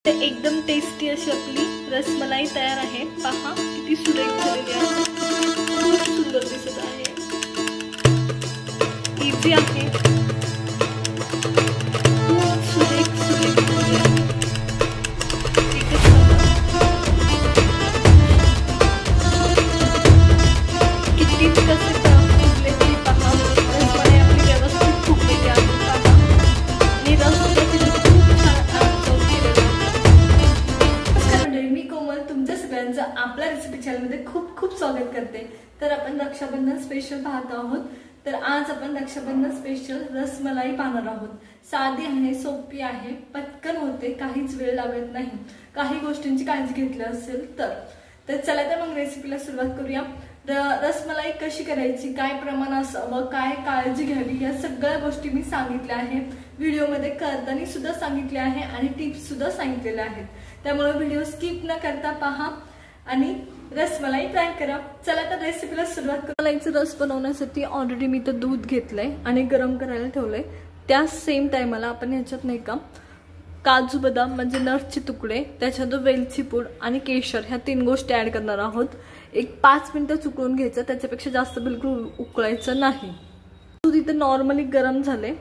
एकदम टेस्टी अशी आपली रसमलाई तयार आहे। पहा किती सुरेख झालेली आहे, खूप सुंदर दिसत आहे, इझी आहे, खूप सुरेख सुरेख झालेली आहे। किती कसं फुगले तरी पहा, रसमलाई आपली व्यवस्थित फुगलेली आहे। पहा आणि रसमलाई खूप छान चव केलेला आहे। मी कोमल तुमच्या सगळ्यांचं आपल्या रेसिपी चॅनलमध्ये खूप खूप स्वागत करते। तर आपण रक्षाबंधन स्पेशल पाहत आहोत। तर आज आपण रक्षाबंधन स्पेशल रसमलाई पाहणार आहोत। साधी आहे, सोपी आहे, पटकन होते, काहीच वेळ लागत नाही, काही गोष्टींची काळजी घेतली असेल तर चला तर मग रेसिपीला सुरुवात करूया। रसमलाई कशी करायची, काय प्रमाण असावं, काय काळजी घ्यावी, या सगळ्या गोष्टी मी सांगितल्या आहेत व्हिडिओमध्ये, करताना सुद्धा सांगितले आहे आणि टिप्स सुद्धा सांगितलेल्या आहेत। त्यामुळे व्हिडिओ स्किप न करता पहा आणि रसमलाई ट्राय करा। चला तर रेसिपीला सुरुवात करू। रसमलाईचा रस बनवण्यासाठी ऑलरेडी मी तर दूध घेतलंय आणि गरम करायला ठेवलंय। त्या सेम टाइमला आपण ह्याच्यात नाही का काजू बदाम म्हणजे नट्सचे तुकडे, त्याच्यात वेलची पूड आणि केशर ह्या तीन गोष्टी ऍड करणार आहोत। एक 5 मिनिटं उकळून घ्यायचं, त्याच्यापेक्षा जास्त बिलकुल उकळायचं नाही। दूध इथं नॉर्मली गरम झाले,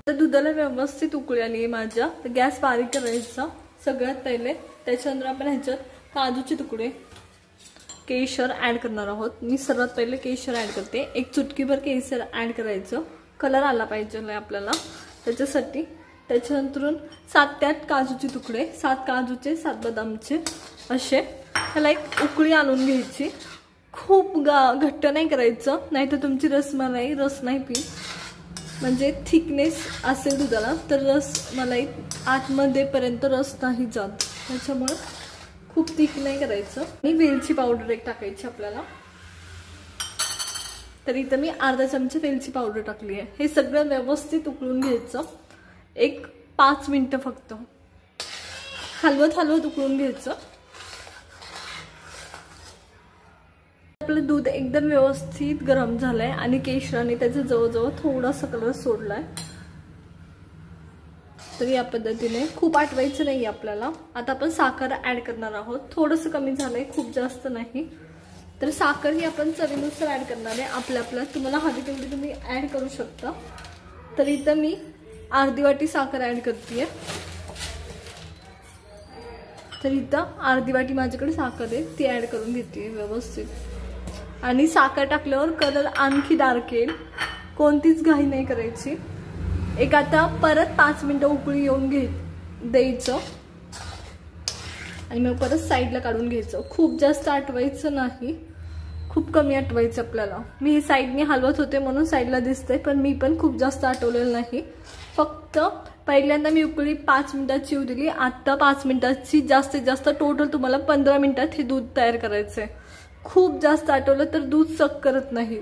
तर दुधाला व्यवस्थित उकळी आली आहे माझ्या। तर गॅस बारीक करायचा सगळ्यात पहिले। त्याच्यानंतर आपण ह्याच्यात काजूचे तुकडे, केशर ऍड करणार आहोत। मी सर्वात पहिले केशर ऍड करते, एक चुटकीभर केशर ऍड करायचं, कलर आला पाहिजे आपल्याला त्याच्यासाठी। त्याच्यानंतर 7 ते 8 काजूचे तुकडे, 7 काजूचे 7 बदामचे, असे ह्याला एक उकळी आणून घ्यायची। खूप घट्ट नाही करायचं, नाहीतर तुमची रसमलाई रस नाही पी, म्हणजे थिकनेस असेल दुधाला तर रसमलाई आतमध्ये पर्यंत रस नाही जात, त्याच्यामुळे खूप थिक नाही करायचं। आणि वेलची पावडर एक टाकायची आपल्याला, तर इथं मी अर्धा चमचा वेलची पावडर टाकली आहे। हे सगळं व्यवस्थित उकळून घ्यायचं, एक 5 मिनिटं फक्त हलवत हलवत उकळून घ्यायचं। आपलं दूध एकदम व्यवस्थित गरम झालंय आणि केशराने त्याचा जवळजवळ थोडासा कलर सोडलाय। तर या पद्धतीने खूप आटवायचं नाही आपल्याला। आता आपण साखर ऍड करणार आहोत, थोडंसं कमी झालंय, खूप जास्त नाही। तर साखर ही आपण चवीनुसार ऍड करणार आहे, आपल्या तुम्हाला हवी तेवढी तुम्ही ऍड करू शकता। तर इथं मी अर्धी वाटी साखर ऍड करतेय। तर इथं अर्धी वाटी माझ्याकडे साखर आहे, ती ऍड करून घेते व्यवस्थित। आणि साखर टाकल्यावर कलर आणखी डार्क येईल, कोणतीच घाई नाही करायची। एक आता परत 5 मिनिटं उकळी येऊन द्यायचं आणि मग परत साईडला काढून घ्यायचं। खूप जास्त आटवायचं नाही, खूप कमी आटवायचं आपल्याला। मी हे साईडने हलवत होते म्हणून साईडला दिसतंय, पण मी पण खूप जास्त आटवलेलं नाही। फक्त पहिल्यांदा मी उकळी 5 मिनिटाची येऊ दिली, आता 5 मिनिटाची, जास्तीत जास्त टोटल तुम्हाला 15 मिनिटात हे दूध तयार करायचंय। खूप जास्त आटवलं तर दूध सक करत नाही।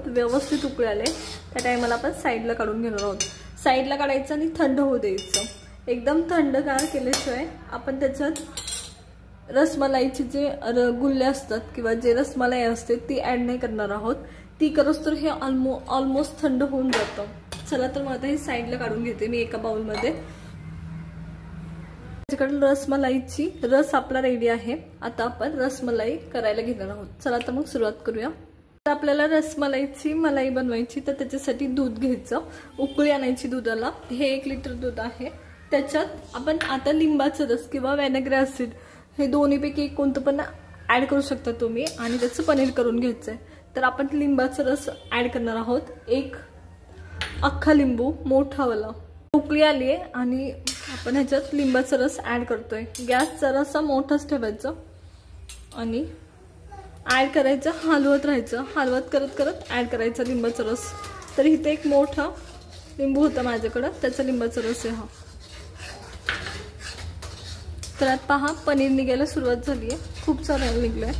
व्यवस्थित उकळी आले, त्या टाइमला आपण साईडला काढून घेणार आहोत। साईडला काढायचं आणि थंड होऊ द्यायचं। एकदम थंडगार केल्याशिवाय आपण त्याच्यात रसमलाईचे जे गुल्ले असतात किंवा जे रसमलाई असते ती ऍड नाही करणार आहोत। ती करूच तर हे ऑलमोस्ट थंड होऊन जातं। चला तर मग आता हे साईडला काढून घेते मी एका बाउलमध्ये। माझ्याकडे रसमलाईची रस आपला रेडी आहे। आता आपण रसमलाई करायला घेणार आहोत। चला तर मग सुरुवात करूया। तर आपल्याला रसमलाईची मलाई बनवायची, तर त्याच्यासाठी दूध घ्यायचं, उकळी आणायची दुधाला। हे 1 लिटर दूध आहे, त्याच्यात आपण आता लिंबाचा रस किंवा व्हिनेगर ऍसिड हे दोन्हीपैकी एक कोणतं पण ऍड करू शकता तुम्ही, आणि त्याचं पनीर करून घ्यायचंय। तर आपण लिंबाचा रस ऍड करणार आहोत, एक अख्खा लिंबू मोठावाला। उकळी आली आहे आणि आपण ह्याच्यात लिंबाचा रस ऍड करतोय। गॅस जरासा मोठाच ठेवायचा आणि ऍड करायचं, हलवत राहायचं, हलवत करत करत ऍड करायचा लिंबाचा रस। तर इथे एक मोठा लिंबू होता माझ्याकडं, त्याचा लिंबाचा रस आहे हा। तर आता पहा पनीर निघायला सुरुवात झाली आहे, खूप सारं निघलंय।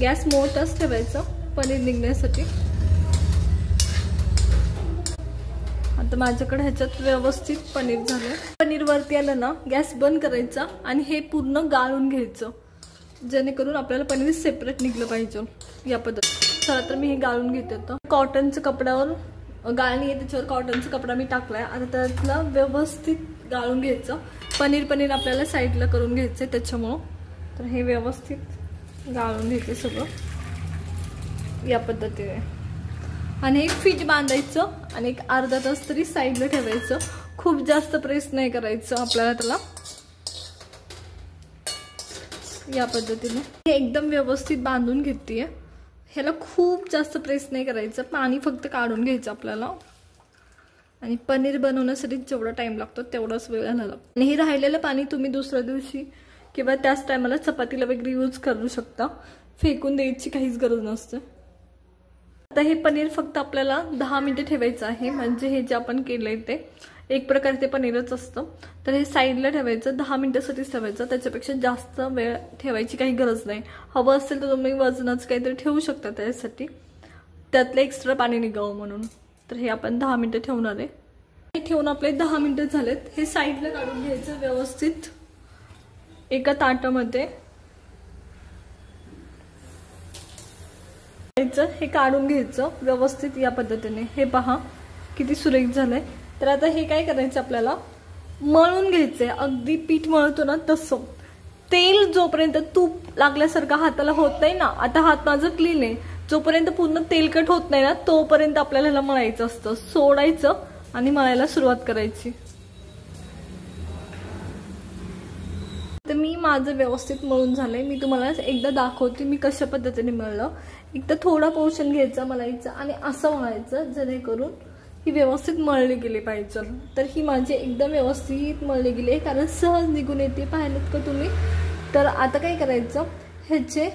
गॅस मोठाच ठेवायचा पनीर निघण्यासाठी। आता माझ्याकडे ह्याच्यात व्यवस्थित पनीर झालं। पनीर वरती आलं ना, गॅस बंद करायचा आणि हे पूर्ण गाळून घ्यायचं, जेणेकरून आपल्याला पनीर सेपरेट निघलं पाहिजे या पद्धतीने। चला तर मी हे गाळून घेते. आता कॉटनच्या कपड्यावर गाळणी आहे, त्याच्यावर कॉटनचा कपडा मी टाकलाय. आता त्यातला व्यवस्थित गाळून घ्यायचं. पनीर आपल्याला साईडला करून घ्यायचंय, त्याच्यामुळं तर हे व्यवस्थित गाळून घ्यायचे सगळं या पद्धतीने. आणि एक फिट बांधायचं आणि एक अर्धा तास तरी साईडला ठेवायचं. खूप जास्त प्रेस नाही करायचं आपल्याला त्याला. या पद्धतीने हे एकदम व्यवस्थित बांधून घेतेय. ह्याला खूप जास्त प्रेस नाही करायचं, पाणी फक्त काढून घ्यायचं आपल्याला. आणि पनीर बनवण्यासाठी जेवढा टाइम लागतो तेवढाच वेळ लागतो. आणि हे राहिलेलं पाणी तुम्ही दुसऱ्या दिवशी किंवा त्याच टायमाला चपातीला वगैरे यूज करू शकता. फेकून द्यायची काहीच गरज नसते. आता हे पनीर फक्त आपल्याला 10 मिनिटे ठेवायचं आहे. म्हणजे हे जे आपण केलंय ते एक प्रकारे ते पनीरच असतं. तर हे साईडला ठेवायचं, 10 मिनिटासाठीच ठेवायचं. त्याच्यापेक्षा जास्त वेळ ठेवायची काही गरज नाही. हवं असेल तर तुम्ही वजनाचं काहीतरी ठेवू शकता त्यासाठी, त्यातलं एक्स्ट्रा पाणी निघावं म्हणून. तर हे आपण 10 मिनिटं ठेवणार आहे. हे ठेवून आपले 10 मिनिटं झालेत. हे साईडला काढून घ्यायचं व्यवस्थित एका ताटामध्ये. हे काढून घ्यायचं व्यवस्थित या पद्धतीने. हे पहा किती सुरेख झालंय. तर आता हे काय करायचं, आपल्याला मळून घ्यायचंय. अगदी पीठ मळतो ना तसं. तेल जोपर्यंत तूप लागल्यासारखं हाताला होत नाही ना, आता हात माझं क्लीन आहे, जोपर्यंत पूर्ण तेलकट होत नाही ना तोपर्यंत आपल्याला ह्याला मळायचं असतं. सोडायचं आणि मळायला सुरुवात करायची. तर मी माझं व्यवस्थित मळून झालंय. मी तुम्हाला एकदा दाखवते मी कशा पद्धतीने मळलं. एकदा थोडा पोर्शन घ्यायचा मळायचा आणि असं मळायचं जेणेकरून ही व्यवस्थित मळली गेली पाहिजे. तर ही माझी एकदम व्यवस्थित मळली गेली आहे, कारण सहज निघून येते. पाहिलं का तुम्ही. तर आता काय करायचं, ह्याचे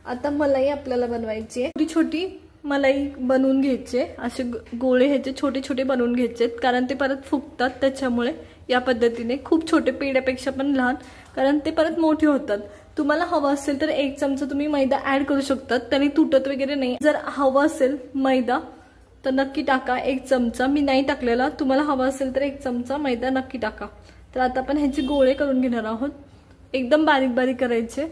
आता मलाई आपल्याला बनवायची आहे. छोटी मलाई बनवून घ्यायचे. असे गोळे ह्याचे छोटे छोटे बनवून घ्यायचे, कारण ते परत फुगतात. त्याच्यामुळे या पद्धतीने खूप छोटे, पेड्यापेक्षा पण लहान, कारण ते परत मोठे होतात. तुम्हाला हवं असेल तर 1 चमचा तुम्ही मैदा ऍड करू शकतात, त्याने तुटत वगैरे नाही. जर हवं असेल मैदा तर नक्की टाका 1 चमचा. मी नाही टाकलेला. तुम्हाला हवं असेल तर 1 चमचा मैदा नक्की टाका. तर आता आपण ह्याचे गोळे करून घेणार आहोत. एकदम बारीक बारीक करायचे.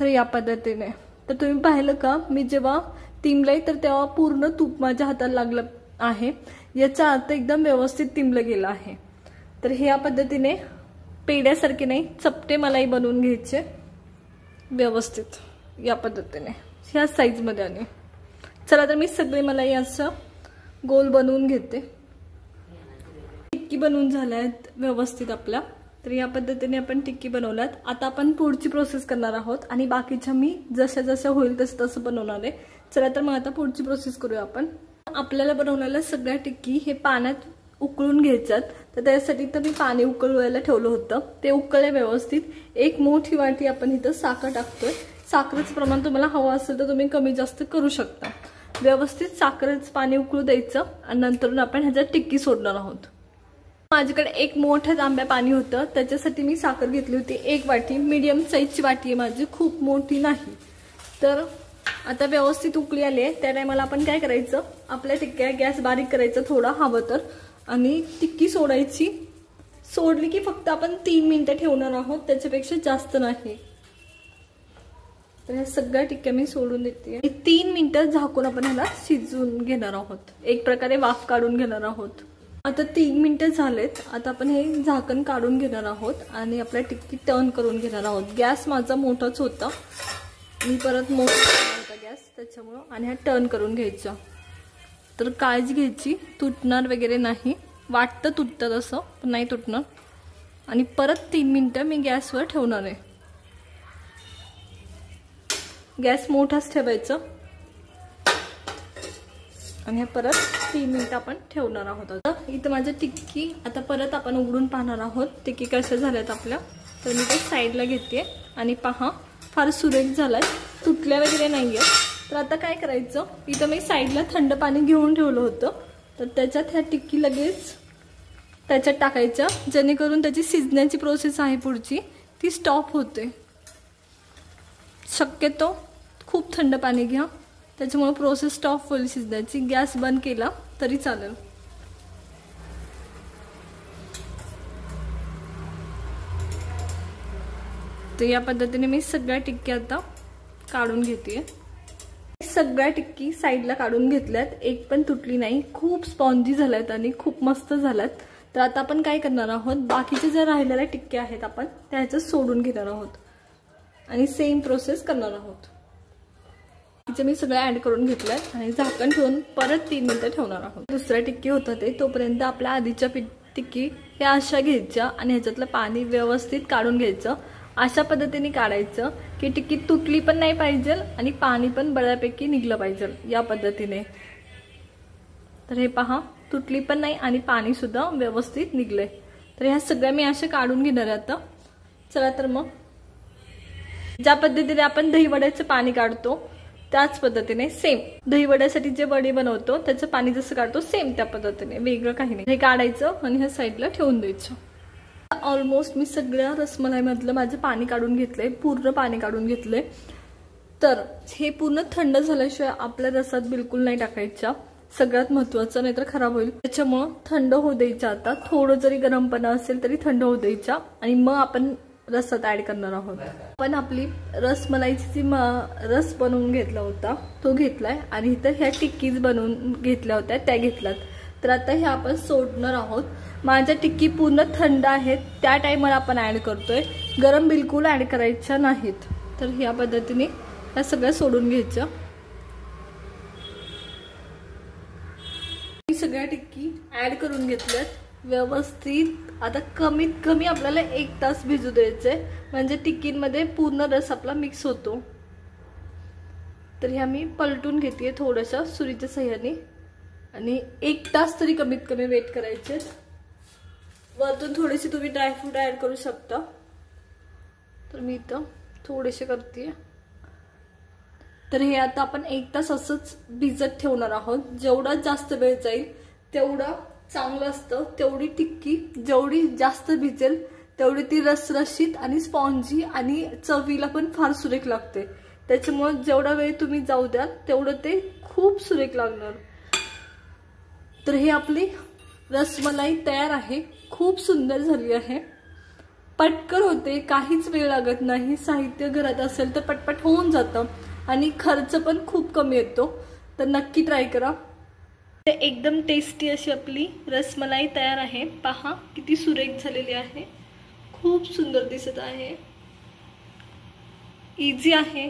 तर या पद्धतीने. तर तुम्ही पाहिलं का, मी जेव्हा तिंबलंय तर तेव्हा पूर्ण तूप माझ्या हाताला लागलं आहे. याचा अर्थ एकदम व्यवस्थित तिंबलं गेलं आहे. तर ह्या पद्धतीने पेड्यासारखे नाही, चपटे मलाई बनवून घ्यायचे व्यवस्थित या पद्धतीने ह्या साईजमध्ये. आणि चला तर मी सगळे मलाई असं गोल बनवून घेते. टिक्की बनवून झाल्यात व्यवस्थित आपल्या. तर या पद्धतीने आपण टिक्की बनवल्यात. आता आपण पुढची प्रोसेस करणार आहोत आणि बाकीच्या मी जशा जशा होईल तसं तसं बनवणार आहे. चला तर मग आता पुढची प्रोसेस करूया आपण. आपल्याला बनवलेल्या सगळ्या टिक्की हे पाण्यात उकळून घ्यायच्यात. तर त्यासाठी तर मी पाणी उकळवायला ठेवलं होतं, ते उकळले व्यवस्थित. एक मोठी वाटी आपण इथं साखर टाकतोय. साखरेचं प्रमाण तुम्हाला हवं असेल तर तुम्ही कमी जास्त करू शकता. व्यवस्थित साखरेचं पाणी उकळू द्यायचं आणि नंतर आपण ह्याच्यात टिक्की सोडणार आहोत. माझ्याकडे एक मोठं तांब्या पाणी होतं, त्याच्यासाठी मी साखर घेतली होती 1 वाटी. मीडियम साईजची वाटी आहे माझी, खूप मोठी नाही. तर आता व्यवस्थित उकळी आली आहे. त्या टायमाला आपण काय करायचं, आपल्या टिक्क्या गॅस बारीक करायचं थोडा हवं तर, आणि टिक्की सोडायची. सोडली की फक्त आपण 3 मिनिटं ठेवणार आहोत, त्याच्यापेक्षा जास्त नाही. तर ह्या सगळ्या टिक्क्या मी सोडून देते. 3 मिनिटं झाकून आपण ह्याला शिजवून घेणार आहोत. एक प्रकारे वाफ काढून घेणार आहोत. आता 3 मिनिटं झालेत. आता आपण हे झाकण काढून घेणार आहोत आणि आपल्या टिक्की टर्न करून घेणार आहोत. गॅस माझा मोठाच होता, मी परत मोठा होता गॅस, त्याच्यामुळं. आणि हा टर्न करून घ्यायचा. तर काळजी घ्यायची, तुटणार वगैरे नाही. वाटतं तुटतं असं, पण नाही तुटणार. आणि परत 3 मिनिटं मी गॅसवर ठेवणार आहे. गॅस मोठाच ठेवायचं. आणि हे परत 3 मिनिटं आपण ठेवणार आहोत. आता इथं माझी टिक्की आता परत आपण उघडून पाहणार आहोत टिक्की कशा झाल्यात आपल्या. तर मी ते साईडला घेते आणि पहा फार सुरेख झालाय, तुटल्या वगैरे नाहीये. तर आता काय करायचं, इथं मी साईडला थंड पाणी घेऊन ठेवलं होतं, तर त्याच्यात ह्या टिक्की लगेच त्याच्यात टाकायचं, जेणेकरून त्याची शिजण्याची प्रोसेस आहे पुढची ती स्टॉप होते. शक्यतो खूप थंड पाणी घ्या, त्याच्यामुळे प्रोसेस स्टॉप होईल शिजण्याची. गॅस बंद केला तरी चालेल. तर या पद्धतीने मी सगळ्या टिक्क्या आता काढून घेते. सगळ्या टिक्की साईडला काढून घेतल्यात, एक पण तुटली नाही, खूप स्पॉन्जी झाल्यात आणि खूप मस्त झाल्यात। तर आता आपण काय करणार आहोत, बाकीचे जे राहिलेल्या टिक्क्या आहेत आपण त्याच्यात सोडून घेणार आहोत आणि सेम प्रोसेस करणार आहोत। तिचे मी सगळे ऍड करून घेतल्यात आणि झाकण ठेवून परत 3 मिनिटं ठेवणार आहोत। दुसऱ्या टिक्की होतं ते तोपर्यंत आपल्या आधीच्या टिक्की ह्या अशा घ्यायच्या आणि ह्याच्यातलं पाणी व्यवस्थित काढून घ्यायचं। अशा पद्धतीने काढायचं की टिक्की तुटली पण नाही पाहिजे आणि पाणी पण बऱ्यापैकी निघलं पाहिजे या पद्धतीने। तर हे पहा, तुटली पण नाही आणि पाणी सुद्धा व्यवस्थित निघले। तर ह्या सगळ्या मी अशा काढून घेणार आहे आता। चला तर मग ज्या पद्धतीने आपण दहीवड्याचं पाणी काढतो त्याच पद्धतीने सेम दहीवड्यासाठी जे वडे बनवतो त्याचं पाणी जसं काढतो सेम त्या पद्धतीने, वेगळं काही नाही। हे काढायचं आणि ह्या साईडला ठेवून द्यायचं। ऑलमोस्ट मी सगळ्या रसमलाई मधलं माझं पाणी काढून घेतलंय, पूर्ण पाणी काढून घेतलंय। तर हे पूर्ण थंड झाल्याशिवाय आपल्या रसात बिलकुल नाही टाकायच्या, सगळ्यात महत्त्वाचं, नाहीतर खराब होईल। त्याच्यामुळे थंड होऊ द्यायच्या। आता थोडं जरी गरमपणा असेल तरी थंड होऊ द्यायच्या आणि मग आपण रसात ऍड करणार आहोत। पण आपली रसमलाईची जी रस बनवून घेतला होता तो घेतलाय आणि इथं ह्या टिक्कीज बनवून घेतल्या होत्या त्या घेतल्यात। तर आता हे आपण सोडणार आहोत। माझ्या टिक्की पूर्ण थंड आहेत त्या टाइमला आपण ऍड करतोय, गरम बिलकुल ऍड करायच्या नाहीत। तर ह्या पद्धतीने या सगळ्या सोडून घ्यायच्या। सगळ्या टिक्की ऍड करून घेतल्यात व्यवस्थित। आता कमीत कमी आपल्याला 1 तास भिजू द्यायचे, म्हणजे टिक्कींमध्ये पूर्ण रस आपला मिक्स होतो। तर ह्या मी पलटून घेते थोड्याशा सुरीच्या सहाय्याने आणि 1 तास तरी कमीत कमी वेट करायचे। वरतून थोडेसे तुम्ही ड्रायफ्रूट ऍड करू शकता। तर मी इथं थोडेसे करते। तर हे आता आपण 1 तास असंच भिजत ठेवणार आहोत। जेवढा जास्त वेळ जाईल तेवढा चांगलं असतं, तेवढी टिक्की जेवढी जास्त भिजेल तेवढी ती रसरशीत आणि स्पॉन्जी आणि चवीला पण फार सुरेख लागते। त्याच्यामुळे जेवढा वेळ तुम्ही जाऊ द्याल तेवढं ते खूप सुरेख लागणार। तर हे आपली रसमलाई तयार आहे, खूप सुंदर झाली आहे, पटकन होते, काहीच वेळ लागत नाही। साहित्य घरात असेल तर पटपट होऊन जातं आणि खर्च पण खूप कमी येतो। तर नक्की ट्राय करा। ते एकदम टेस्टी अशी आपली रसमलाई तयार आहे। पहा किती सुरेख झालेली आहे, खूप सुंदर दिसत आहे, इझी आहे,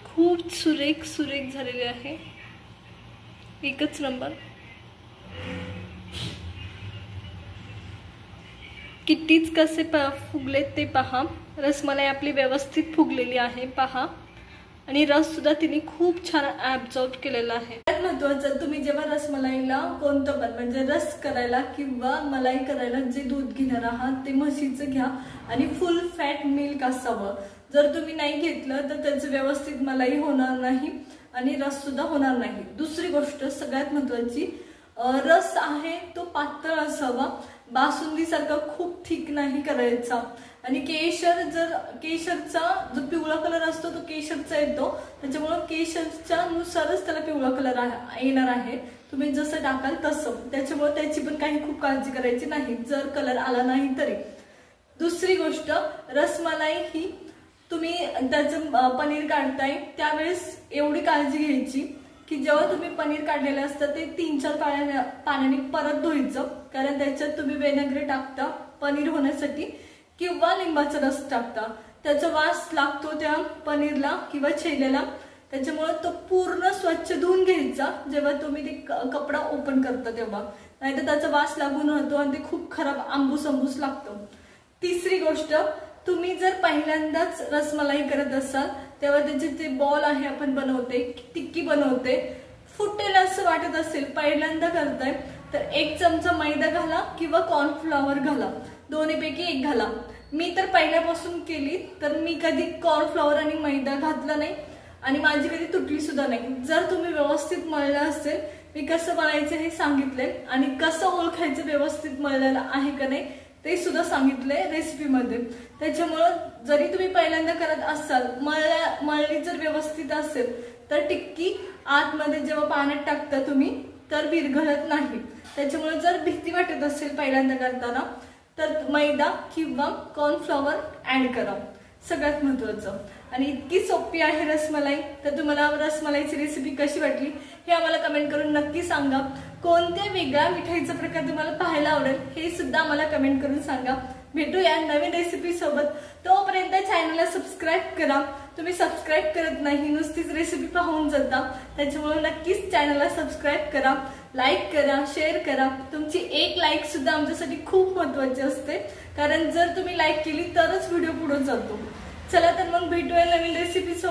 खूप सुरेख सुरेख झालेली आहे, एकच नंबर। कितीच कसे फुगलेत ते पहा। रसमलाई आपली व्यवस्थित फुगलेली आहे पहा आणि रस सुद्धा तिने खूप छान ऍब्सॉर्ब केलेला आहे। त्यात महत्त्वाचं, तुम्ही जेव्हा रसमलाईला कोणतं पण म्हणजे रस करायला किंवा मलाई करायला जे दूध घेणार आहात ते म्हशीचं घ्या आणि फुल फॅट मिल्क असावं। जर तुम्ही नाही घेतलं तर त्याचं व्यवस्थित मलाई होणार नाही आणि रस सुद्धा होणार नाही। दुसरी गोष्ट सगळ्यात महत्त्वाची, रस आहे तो पातळ असावा, बासुंदी सारखा खूप थिक नाही करायचा। आणि केशर, जर केशरचा जो पिवळा कलर असतो तो केशरचा येतो, त्याच्यामुळे केशरच्या नुसारच त्याला पिवळा कलर येणार आहे, तुम्ही जसं टाकाल तसं। त्याच्यामुळे त्याची पण काही खूप काळजी करायची नाही जर कलर आला नाही तरी। दुसरी गोष्ट, रसमलाई ही तुम्ही त्याचं पनीर काढताय त्यावेळेस एवढी काळजी घ्यायची की जेव्हा तुम्ही पनीर काढलेलं असतं ते 3-4 पाण्याने परत धुवायचं, कारण त्याच्यात तुम्ही व्हिनेगर टाकता पनीर होण्यासाठी किंवा लिंबाचा रस टाकता, त्याचा वास लागतो त्या पनीरला किंवा छेलेला। त्याच्यामुळे तो पूर्ण स्वच्छ धुवून घ्यायचा जेव्हा तुम्ही ते कपडा ओपन करता तेव्हा, नाहीतर त्याचा वास लागून होतो आणि ते खूप खराब आंबूस आंबूस लागतो। तिसरी गोष्ट, तुम्ही जर पहिल्यांदाच रसमलाई करत असाल तेव्हा त्याचे जे बॉल आहे आपण बनवते, टिक्की बनवते, फुटेल असं वाटत असेल, पहिल्यांदा करताय तर 1 चमचा मैदा घाला किंवा कॉर्नफ्लॉवर घाला, दोन्हीपैकी एक घाला। मी तर पहिल्यापासून केली तर मी कधी कॉर्नफ्लॉवर आणि मैदा घातला नाही आणि माझी कधी तुटली सुद्धा नाही। जर तुम्ही व्यवस्थित मळलं असेल, मी कसं मळायचं हे सांगितलंय आणि कसं ओळखायचं व्यवस्थित मळलेलं आहे का नाही ते सुद्धा सांगितलंय रेसिपीमध्ये। त्याच्यामुळे जरी तुम्ही पहिल्यांदा करत असाल, मळली जर व्यवस्थित असेल तर टिक्की आतमध्ये जेव्हा पाण्यात टाकता तुम्ही तर विरघळत नाही। त्याच्यामुळे जर भीती वाटत असेल पहिल्यांदा करताना तर मैदा किंवा कॉर्नफ्लॉवर ऍड करा, सगळ्यात महत्त्वाचं। आणि इतकी सोपी आहे रसमलाई। तर तुम्हाला रसमलाईची रेसिपी कशी वाटली हे आम्हाला कमेंट करून नक्की सांगा। कोणत्या वेगळ्या मिठाईचा प्रकार तुम्हाला पाहायला आवडेल हे सुद्धा आम्हाला कमेंट करून सांगा। भेटूया नवीन रेसिपी सोबत, तोपर्यंत चॅनलला सबस्क्राइब करा। तुम्ही सबस्क्राइब करत नाही, नुसतीच रेसिपी पाहून जाता, त्याच्यामुळे नक्कीच चॅनलला सबस्क्राइब करा, लाईक करा, शेअर करा। तुमची एक लाईक सुद्धा आमच्यासाठी खूप महत्त्वाची असते, कारण जर तुम्ही लाईक केली तरच व्हिडिओ पुढे जातो। चला तर मग भेटूया नवीन रेसिपी सोबत।